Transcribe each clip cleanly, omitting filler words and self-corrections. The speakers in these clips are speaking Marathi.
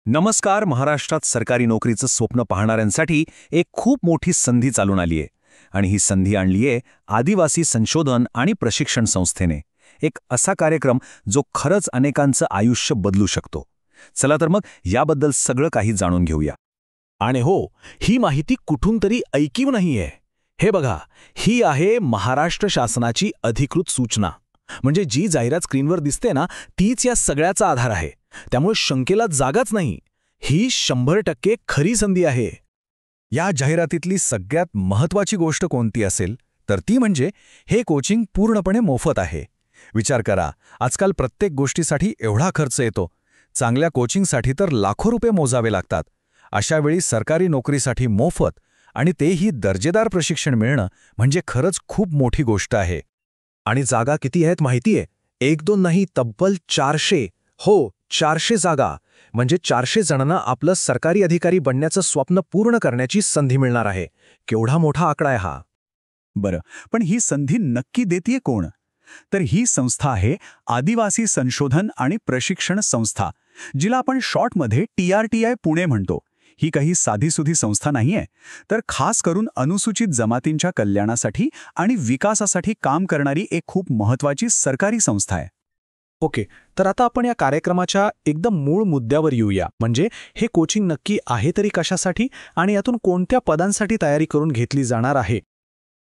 नमस्कार. महाराष्ट्रात सरकारी नोकरीचं स्वप्न पाहणाऱ्यांसाठी एक खूप मोठी संधी चालून आली आहे आणि ही संधी आणली आहे आदिवासी संशोधन आणि प्रशिक्षण संस्थेने. एक असा कार्यक्रम जो खरंच अनेकांचं आयुष्य बदलू शकतो. चला तर मग याबद्दल सगळं काही जाणून घेऊया. आणि हो, ही माहिती कुठून तरी ऐकीव नाहीये. हे बघा, ही आहे महाराष्ट्र शासनाची अधिकृत सूचना. म्हणजे जी जाहिरात स्क्रीनवर दिसते ना, तीच या सगळ्याचा आधार आहे. त्यामुळे शंकेला जागाच नाही. ही 100% खरी संधी आहे. या जाहिरातीतली सगळ्यात महत्त्वाची गोष्ट कोणती असेल तर ती म्हणजे हे कोचिंग पूर्णपणे मोफत आहे. विचार करा, आजकाल प्रत्येक गोष्टीसाठी एवढा खर्च येतो. चांगल्या कोचिंगसाठी तर लाखो रुपये मोजावे लागतात. अशावेळी सरकारी नोकरीसाठी मोफत आणि तेही दर्जेदार प्रशिक्षण मिळणं म्हणजे खरंच खूप मोठी गोष्ट आहे. आणि जागा किती आहेत माहितीये? 1-2 नाही, तब्बल 400. हो, 400 जागा. म्हणजे 400 जणांना आपलं सरकारी अधिकारी बनण्याचं स्वप्न पूर्ण करण्याची संधी मिळणार आहे. केवढा मोठा आकडा आहे हा. बरं, पण ही संधी नक्की देतीये कोण? तर ही संस्था आहे आदिवासी संशोधन आणि प्रशिक्षण संस्था, जिला आपण शॉर्टमध्ये TRTI पुणे म्हणतो. ही काही साधीसुधी संस्था नाहीये, तर खास करून अनुसूचित जमातींच्या कल्याणासाठी आणि विकासासाठी काम करणारी एक खूप महत्त्वाची सरकारी संस्था आहे. ओके, तर आता आपण या कार्यक्रमाच्या एकदम मूळ मुद्द्यावर येऊया. म्हणजे हे कोचिंग नक्की आहे तरी कशासाठी आणि यातून कोणत्या पदांसाठी तयारी करून घेतली जाणार आहे?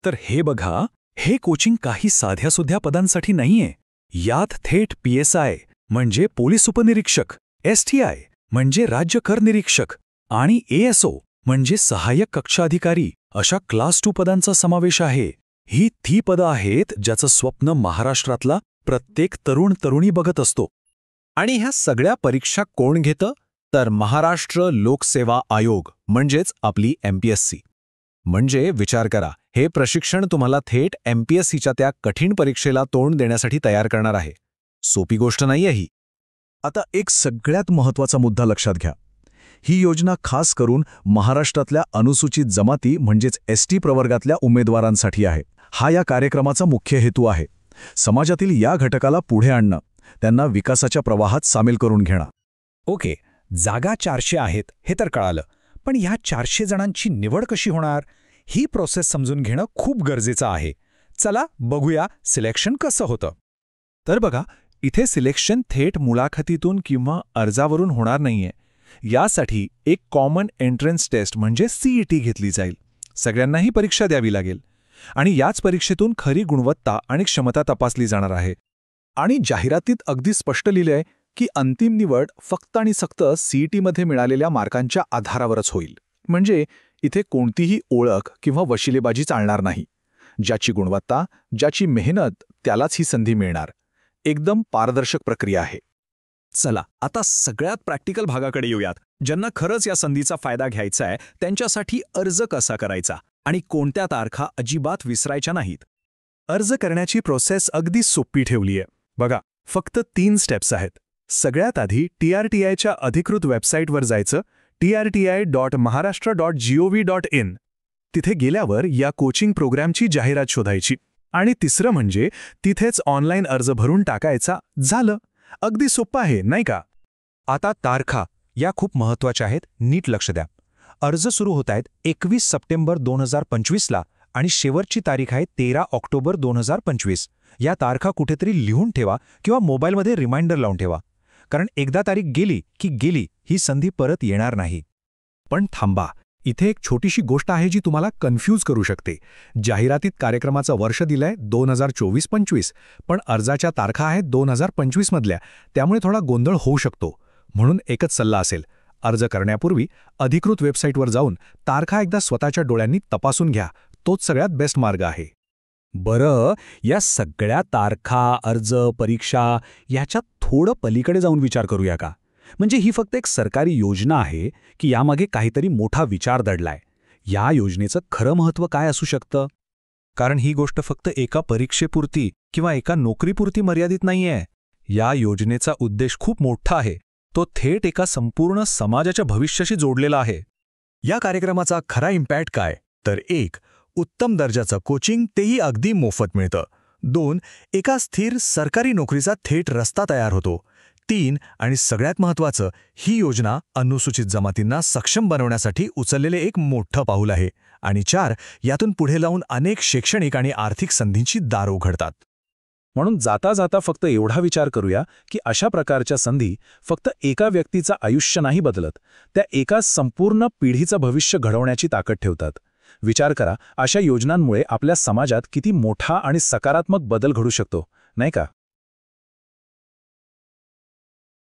तर हे बघा, हे कोचिंग काही साध्यासुध्या पदांसाठी नाहीये. यात थेट PSI म्हणजे पोलीस उपनिरीक्षक, STI म्हणजे राज्य कर निरीक्षक आणि ASO म्हणजे सहाय्यक कक्ष अधिकारी अशा क्लास 2 पदांचा समावेश आहे. ही ती पदं आहेत ज्याचं स्वप्न महाराष्ट्रातला प्रत्येक तरुणी बघत असतो. आणि ह्या सगळ्या परीक्षा कोण घेतं? तर महाराष्ट्र लोकसेवा आयोग म्हणजेच आपली MPSC. म्हणजे विचार करा, हे प्रशिक्षण तुम्हाला थेट MPSCच्या त्या कठीण परीक्षेला तोंड देण्यासाठी तयार करणार आहे. सोपी गोष्ट नाहीये ही. आता एक सगळ्यात महत्त्वाचा मुद्दा लक्षात घ्या. ही योजना खास करून महाराष्ट्रातल्या अनुसूचित जमाती म्हणजेच ST प्रवर्गातल्या उमेदवारांसाठी आहे. हा या कार्यक्रमाचा मुख्य हेतू आहे. समाजातील या घटकाला पुढे आणणं, त्यांना विकासाच्या प्रवाहात सामील करून घेणं. ओके, जागा 400 आहेत हे तर कळालं, पण ह्या 400 जणांची निवड कशी होणार? ही प्रोसेस समजून घेणं खूप गरजेचं आहे. चला बघूया सिलेक्शन कसं होतं. तर बघा, इथे सिलेक्शन थेट मुलाखतीतून किंवा अर्जावरून होणार नाहीये. यासाठी एक कॉमन एंट्रन्स टेस्ट म्हणजे CET घेतली जाईल. सगळ्यांनाही परीक्षा द्यावी लागेल आणि याच परीक्षेतून खरी गुणवत्ता आणि क्षमता तपासली जाणार आहे. आणि जाहिरातीत अगदी स्पष्ट लिहिलंय की अंतिम निवड फक्त आणि फक्त CETमध्ये मिळालेल्या मार्कांच्या आधारावरच होईल. म्हणजे इथे कोणतीही ओळख किंवा वशिलेबाजी चालणार नाही. ज्याची गुणवत्ता, ज्याची मेहनत, त्यालाच ही संधी मिळणार. एकदम पारदर्शक प्रक्रिया आहे. चला आता सगळ्यात प्रॅक्टिकल भागाकडे येऊयात. ज्यांना खरंच या संधीचा फायदा घ्यायचा आहे त्यांच्यासाठी अर्ज कसा करायचा आणि कोणत्या तारखा अजिबात विसरायच्या नाहीत. अर्ज करण्याची प्रोसेस अगदी सोपी ठेवली आहे. बघा, फक्त 3 स्टेप्स आहेत. सगळ्यात आधी TRTIच्या अधिकृत वेबसाईटवर जायचं, trti.maharashtra.gov.in. तिथे गेल्यावर या कोचिंग प्रोग्रामची जाहिरात शोधायची आणि तिसरं म्हणजे तिथेच ऑनलाईन अर्ज भरून टाकायचा. झालं. अगदी सोपं आहे, नाही का? आता तारखा या खूप महत्त्वाच्या आहेत. नीट लक्ष द्या. अर्ज सुरू होत आहेत 21 सप्टेंबर 2025ला आणि शेवटची तारीख आहे 13 ऑक्टोबर 2025. या तारखा कुठेतरी लिहून ठेवा किंवा मोबाईलमध्ये रिमाइंडर लावून ठेवा. कारण एकदा तारीख गेली की गेली, ही संधी परत येणार नाही. पण थांबा, इथे एक छोटीशी गोष्ट आहे जी तुम्हाला कन्फ्यूज करू शकते. जाहिरातीत कार्यक्रमाचं वर्ष दिलंय 2024-25, पण अर्जाच्या तारखा आहेत 2025 मधल्या. त्यामुळे थोडा गोंधळ होऊ शकतो. म्हणून एकच सल्ला असेल, अर्ज करण्यापूर्वी अधिकृत वेबसाईटवर जाऊन तारखा एकदा स्वतःच्या डोळ्यांनी तपासून घ्या. तोच सगळ्यात बेस्ट मार्ग आहे. बरं, या सगळ्या तारखा, अर्ज, परीक्षा ह्याच्यात थोडं पलीकडे जाऊन विचार करूया का? म्हणजे ही फक्त एक सरकारी योजना आहे की यामागे काहीतरी मोठा विचार दडलाय? या योजनेचं खरं महत्त्व काय असू शकतं? कारण ही गोष्ट फक्त एका परीक्षेपुरती किंवा एका नोकरीपुरती मर्यादित नाहीये. या योजनेचा उद्देश खूप मोठा आहे. तो थेट एका संपूर्ण समाजाच्या भविष्याशी जोडलेला आहे. या कार्यक्रमाचा खरा इम्पॅक्ट काय? तर 1. उत्तम दर्जाचं कोचिंग, तेही अगदी मोफत मिळतं. 2. एका स्थिर सरकारी नोकरीचा थेट रस्ता तयार होतो. 3 आणि सगळ्यात महत्त्वाचं, ही योजना अनुसूचित जमातींना सक्षम बनवण्यासाठी उचललेले एक मोठं पाऊल आहे. आणि 4 यातून पुढे लावून अनेक शैक्षणिक आणि आर्थिक संधींची दारं उघडतात. म्हणून जाता जाता फक्त एवढा विचार करूया की अशा प्रकारच्या संधी फक्त एका व्यक्तीचं आयुष्य नाही बदलत, त्या एका संपूर्ण पिढीचं भविष्य घडवण्याची ताकद ठेवतात. विचार करा, अशा योजनांमुळे आपल्या समाजात किती मोठा आणि सकारात्मक बदल घडू शकतो, नाही का?